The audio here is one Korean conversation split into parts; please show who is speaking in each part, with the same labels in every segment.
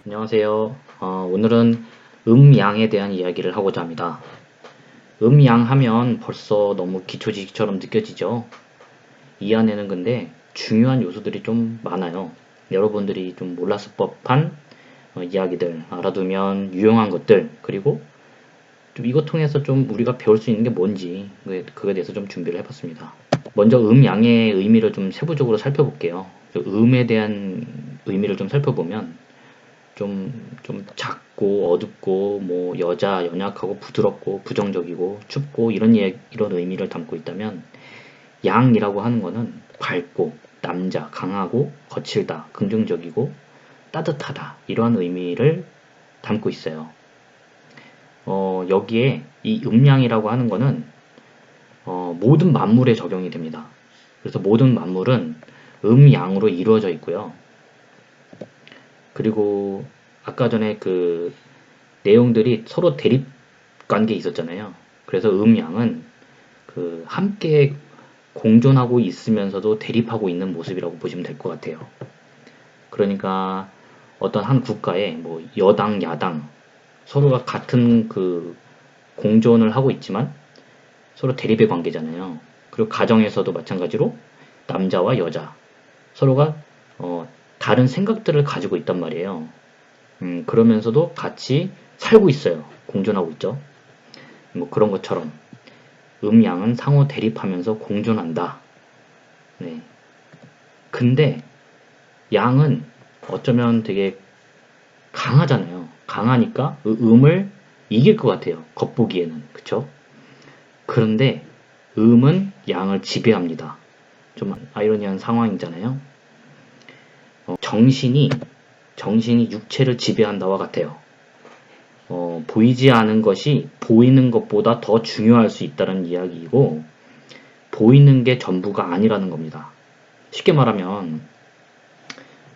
Speaker 1: 안녕하세요. 오늘은 음양에 대한 이야기를 하고자 합니다. 음양 하면 벌써 너무 기초지식처럼 느껴지죠? 이 안에는 근데 중요한 요소들이 좀 많아요. 여러분들이 좀 몰랐을 법한 이야기들, 알아두면 유용한 것들, 그리고 좀 이것 통해서 좀 우리가 배울 수 있는 게 뭔지 그거에 대해서 좀 준비를 해봤습니다. 먼저 음양의 의미를 좀 세부적으로 살펴볼게요. 음에 대한 의미를 좀 살펴보면 좀 작고 어둡고 뭐 여자 연약하고 부드럽고 부정적이고 춥고 이런 의미를 담고 있다면, 양이라고 하는 거는 밝고 남자 강하고 거칠다 긍정적이고 따뜻하다 이러한 의미를 담고 있어요. 여기에 이 음양이라고 하는 거는 모든 만물에 적용이 됩니다. 그래서 모든 만물은 음양으로 이루어져 있고요. 그리고 아까 전에 그 내용들이 서로 대립 관계에 있었잖아요. 그래서 음양은 그 함께 공존하고 있으면서도 대립하고 있는 모습이라고 보시면 될 것 같아요. 그러니까 어떤 한 국가에 뭐 여당, 야당 서로가 같은 그 공존을 하고 있지만 서로 대립의 관계잖아요. 그리고 가정에서도 마찬가지로 남자와 여자 서로가 다른 생각들을 가지고 있단 말이에요. 그러면서도 같이 살고 있어요. 공존하고 있죠. 뭐 그런 것처럼 음양은 상호 대립하면서 공존한다. 네. 근데 양은 어쩌면 되게 강하잖아요. 강하니까 음을 이길 것 같아요. 겉보기에는. 그쵸? 그런데 음은 양을 지배합니다. 좀 아이러니한 상황이잖아요. 정신이 육체를 지배한다와 같아요. 보이지 않은 것이 보이는 것보다 더 중요할 수 있다는 이야기이고, 보이는 게 전부가 아니라는 겁니다. 쉽게 말하면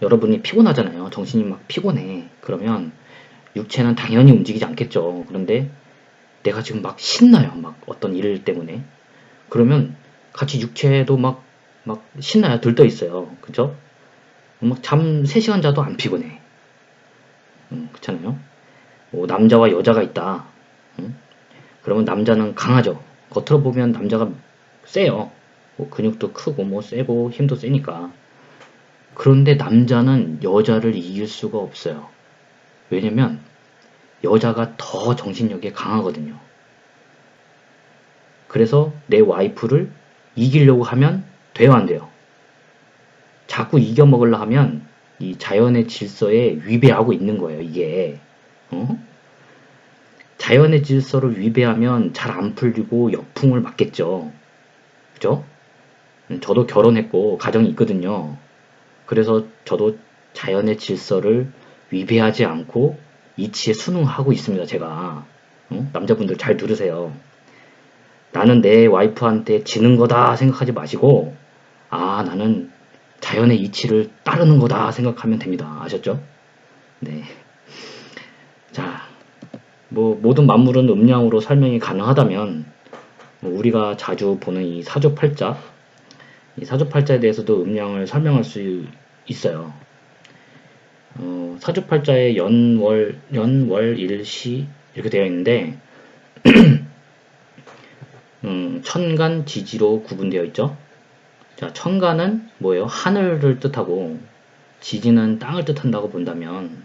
Speaker 1: 여러분이 피곤하잖아요. 정신이 막 피곤해. 그러면 육체는 당연히 움직이지 않겠죠. 그런데 내가 지금 막 신나요. 막 어떤 일 때문에. 그러면 같이 육체도 막 신나요. 들떠 있어요. 그죠? 막 잠 3시간 자도 안 피곤해. 그렇잖아요. 뭐 남자와 여자가 있다. 그러면 남자는 강하죠. 겉으로 보면 남자가 세요. 뭐 근육도 크고 뭐 세고 힘도 세니까. 그런데 남자는 여자를 이길 수가 없어요. 왜냐면 여자가 더 정신력이 강하거든요. 그래서 내 와이프를 이기려고 하면 돼요, 안 돼요? 자꾸 이겨먹으려 하면 이 자연의 질서에 위배하고 있는 거예요, 이게. 자연의 질서를 위배하면 잘 안 풀리고 역풍을 맞겠죠. 그죠? 저도 결혼했고 가정이 있거든요. 그래서 저도 자연의 질서를 위배하지 않고 이치에 순응하고 있습니다, 제가. 남자분들 잘 들으세요. 나는 내 와이프한테 지는 거다 생각하지 마시고, 나는 자연의 이치를 따르는 거다 생각하면 됩니다. 아셨죠? 네. 자, 뭐 모든 만물은 음양으로 설명이 가능하다면, 뭐 우리가 자주 보는 이 사주팔자, 이 사주팔자에 대해서도 음양을 설명할 수 있어요. 사주팔자에 연월, 일시 이렇게 되어 있는데, 천간, 지지로 구분되어 있죠. 자, 천간은 뭐예요? 하늘을 뜻하고, 지지는 땅을 뜻한다고 본다면,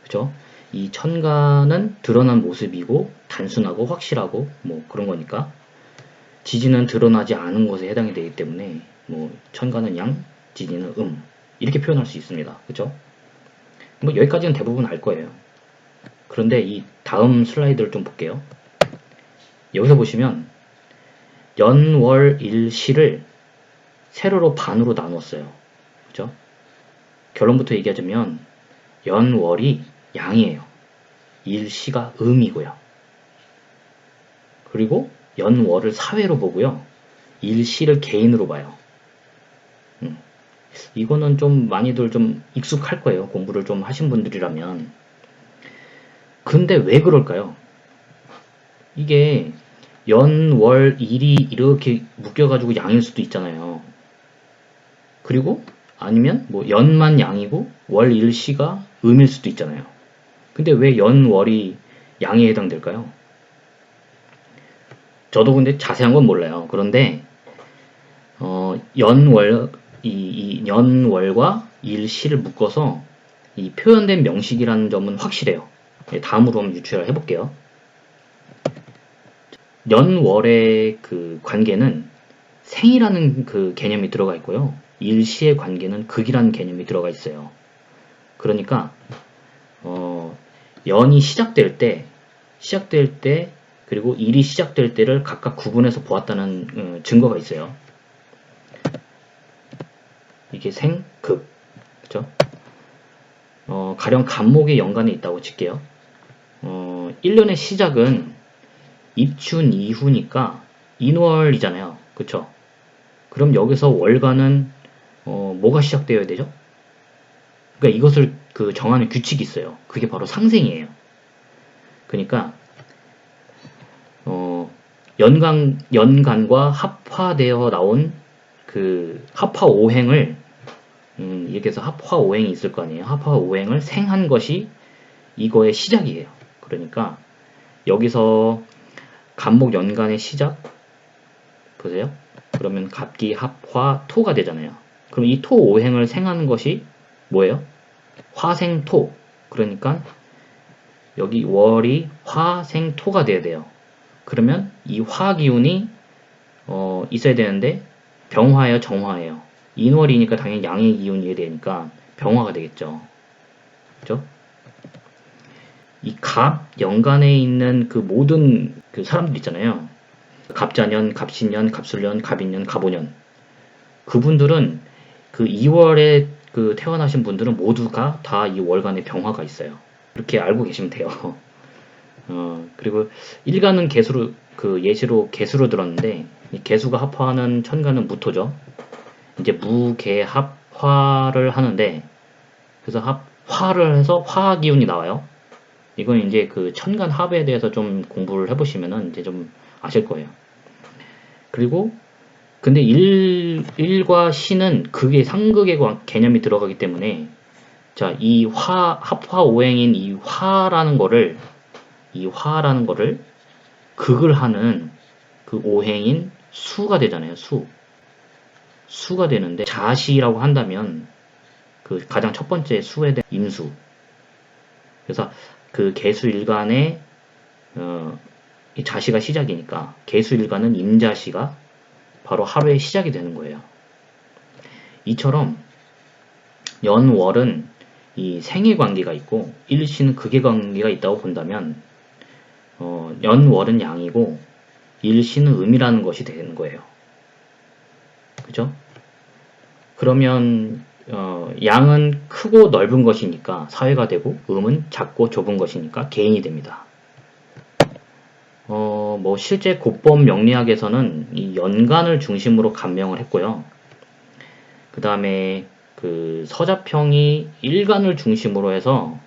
Speaker 1: 그죠? 이 천간은 드러난 모습이고, 단순하고 확실하고, 뭐 그런 거니까, 지지는 드러나지 않은 것에 해당이 되기 때문에, 뭐 천간은 양, 지지는 이렇게 표현할 수 있습니다. 그죠? 뭐 여기까지는 대부분 알 거예요. 그런데 이 다음 슬라이드를 좀 볼게요. 여기서 보시면 연월일시를 세로로 반으로 나눴어요. 그죠? 결론부터 얘기하자면 연월이 양이에요. 일시가 음이고요. 그리고 연월을 사회로 보고요. 일시를 개인으로 봐요. 이거는 좀 많이들 좀 익숙할 거예요. 공부를 좀 하신 분들이라면. 근데 왜 그럴까요? 이게 연, 월, 일이 이렇게 묶여가지고 양일 수도 있잖아요. 그리고 아니면 뭐 연만 양이고 월, 일, 시가 음일 수도 있잖아요. 근데 왜 연, 월이 양에 해당될까요? 저도 근데 자세한 건 몰라요. 그런데 연월 이 연월과 일시를 묶어서 이 표현된 명식이라는 점은 확실해요. 다음으로 한번 유추를 해볼게요. 연월의 그 관계는 생이라는 그 개념이 들어가 있고요. 일시의 관계는 극이라는 개념이 들어가 있어요. 그러니까 연이 시작될 때 그리고 일이 시작될 때를 각각 구분해서 보았다는 증거가 있어요. 이게 생, 극, 그죠? 가령 간목의 연간에 있다고 칠게요. 1년의 시작은 입춘 이후니까 인월이잖아요. 그쵸? 그럼 여기서 월간은 뭐가 시작되어야 되죠? 그러니까 이것을 그 정하는 규칙이 있어요. 그게 바로 상생이에요. 그러니까 연간과 합화되어 나온 그 합화 오행을 이렇게 해서 합화 오행이 있을 거 아니에요. 합화 오행을 생한 것이 이거의 시작이에요. 그러니까 여기서 간목 연간의 시작 보세요. 그러면 갑기 합화 토가 되잖아요. 그럼 이 토 오행을 생하는 것이 뭐예요? 화생토. 그러니까 여기 월이 화생토가 돼야 돼요. 그러면 이 화 기운이 있어야 되는데 병화예요, 정화예요. 인월이니까 당연히 양의 기운이 되니까 병화가 되겠죠. 그죠? 이 갑 연간에 있는 그 모든 그 사람들 있잖아요. 갑자년, 갑신년, 갑술년, 갑인년, 갑오년. 그분들은 그 2월에 그 태어나신 분들은 모두가 다 이 월간에 병화가 있어요. 이렇게 알고 계시면 돼요. 그리고 일간은 개수로 그 예시로 개수로 들었는데 이 개수가 합화하는 천간은 무토죠. 이제 무개합화를 하는데 그래서 화를 해서 화학 기운이 나와요. 이건 이제 그 천간 합에 대해서 좀 공부를 해보시면은 이제 좀 아실 거예요. 그리고 근데 일과 시는 극의 상극의 개념이 들어가기 때문에 자, 이 합화 오행인 이 화라는 거를 극을 하는 그 오행인 수가 되잖아요. 수가 되는데 자시라고 한다면 그 가장 첫 번째 수에 대한 임수. 그래서 그 개수일간의 이 자시가 시작이니까 개수일간은 임자시가 바로 하루의 시작이 되는 거예요. 이처럼 연월은 이 생의 관계가 있고 일시는 극의 관계가 있다고 본다면 연월은 양이고 일시는 음이라는 것이 되는 거예요. 그죠? 그러면 양은 크고 넓은 것이니까 사회가 되고 음은 작고 좁은 것이니까 개인이 됩니다. 뭐 실제 고법 명리학에서는 이 연간을 중심으로 감명을 했고요. 그 다음에 그 서자평이 일간을 중심으로 해서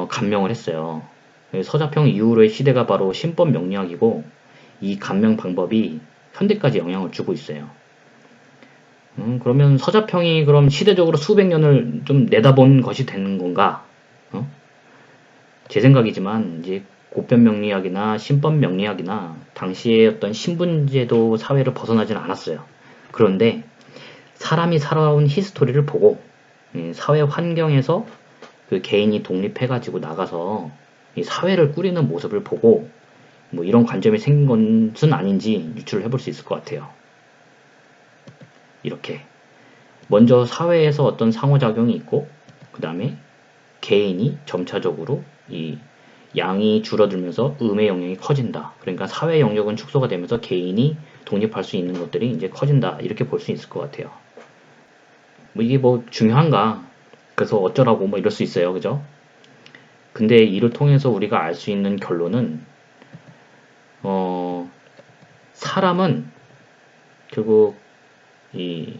Speaker 1: 감명을 했어요. 서자평 이후로의 시대가 바로 신법 명리학이고 이 감명 방법이 현대까지 영향을 주고 있어요. 그러면 서자평이 그럼 시대적으로 수백 년을 좀 내다본 것이 되는 건가? 제 생각이지만 이제 고변 명리학이나 신법 명리학이나 당시의 어떤 신분제도 사회를 벗어나지는 않았어요. 그런데 사람이 살아온 히스토리를 보고 사회 환경에서 그 개인이 독립해가지고 나가서 이 사회를 꾸리는 모습을 보고 뭐 이런 관점이 생긴 것은 아닌지 유추를 해볼 수 있을 것 같아요. 이렇게 먼저 사회에서 어떤 상호작용이 있고 그 다음에 개인이 점차적으로 이 양이 줄어들면서 음의 영역이 커진다. 그러니까 사회 영역은 축소가 되면서 개인이 독립할 수 있는 것들이 이제 커진다. 이렇게 볼 수 있을 것 같아요. 뭐 이게 뭐 중요한가? 그래서 어쩌라고 뭐 이럴 수 있어요. 그죠? 근데 이를 통해서 우리가 알 수 있는 결론은 사람은 결국 이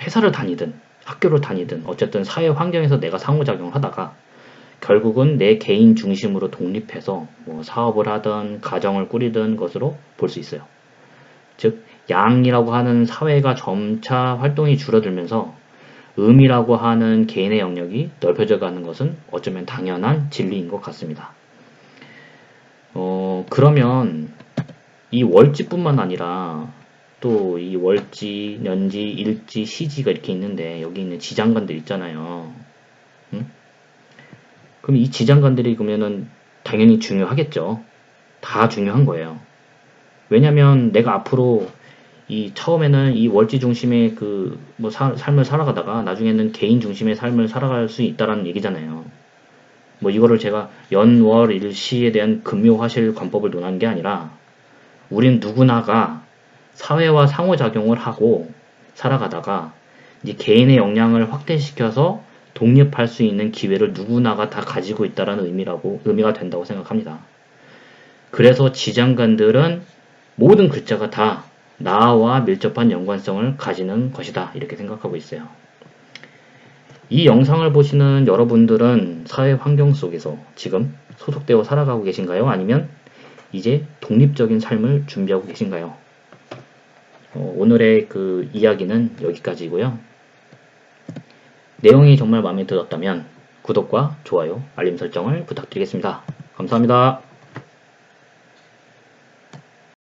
Speaker 1: 회사를 다니든 학교를 다니든 어쨌든 사회 환경에서 내가 상호작용을 하다가 결국은 내 개인 중심으로 독립해서 뭐 사업을 하든 가정을 꾸리든 것으로 볼 수 있어요. 즉 양이라고 하는 사회가 점차 활동이 줄어들면서 음이라고 하는 개인의 영역이 넓혀져 가는 것은 어쩌면 당연한 진리인 것 같습니다. 그러면 이 월지뿐만 아니라 또 이 월지, 년지, 일지, 시지가 이렇게 있는데 여기 있는 지장간들 있잖아요. 응? 그럼 이 지장간들이 그러면은 당연히 중요하겠죠. 다 중요한 거예요. 왜냐면 내가 앞으로 이 처음에는 이 월지 중심의 그 뭐 삶을 살아가다가 나중에는 개인 중심의 삶을 살아갈 수 있다라는 얘기잖아요. 뭐 이거를 제가 연, 월, 일, 시에 대한 금요화실 관법을 논한 게 아니라 우린 누구나가 사회와 상호작용을 하고 살아가다가 이제 개인의 역량을 확대시켜서 독립할 수 있는 기회를 누구나가 다 가지고 있다는 의미가 된다고 생각합니다. 그래서 지장간들은 모든 글자가 다 나와 밀접한 연관성을 가지는 것이다. 이렇게 생각하고 있어요. 이 영상을 보시는 여러분들은 사회 환경 속에서 지금 소속되어 살아가고 계신가요? 아니면 이제 독립적인 삶을 준비하고 계신가요? 오늘의 그 이야기는 여기까지고요. 내용이 정말 마음에 들었다면 구독과 좋아요, 알림 설정을 부탁드리겠습니다. 감사합니다.